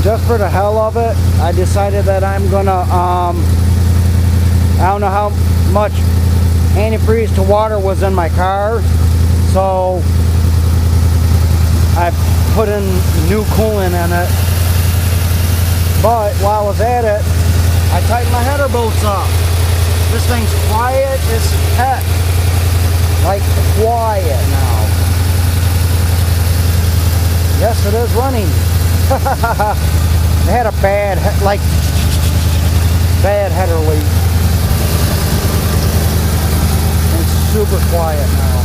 just for the hell of it, I decided that I'm gonna, I don't know how much antifreeze to water was in my car, so I put in new coolant in it. But while I was at it, I tightened my header bolts up. This thing's quiet as heck. Like quiet now. Yes, it is running. They had a bad header leak. It's super quiet now.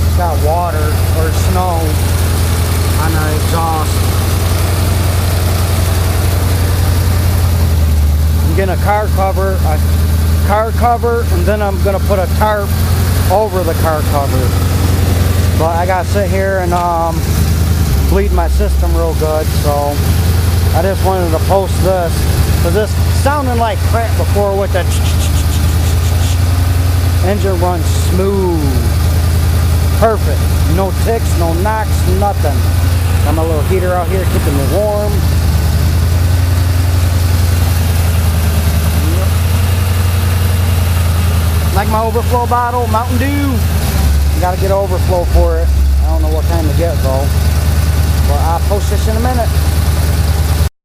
It's got water or snow on the exhaust. I'm getting a car cover, and then I'm gonna put a tarp over the car cover. But I gotta sit here and bleed my system real good, so I just wanted to post this. So this sounding like crap before with the engine runs smooth, perfect, no ticks, no knocks, nothing. Got my little heater out here keeping me warm. Like my overflow bottle, Mountain Dew. Got to get overflow for it. I don't know what kind to get though. But I'll post this in a minute.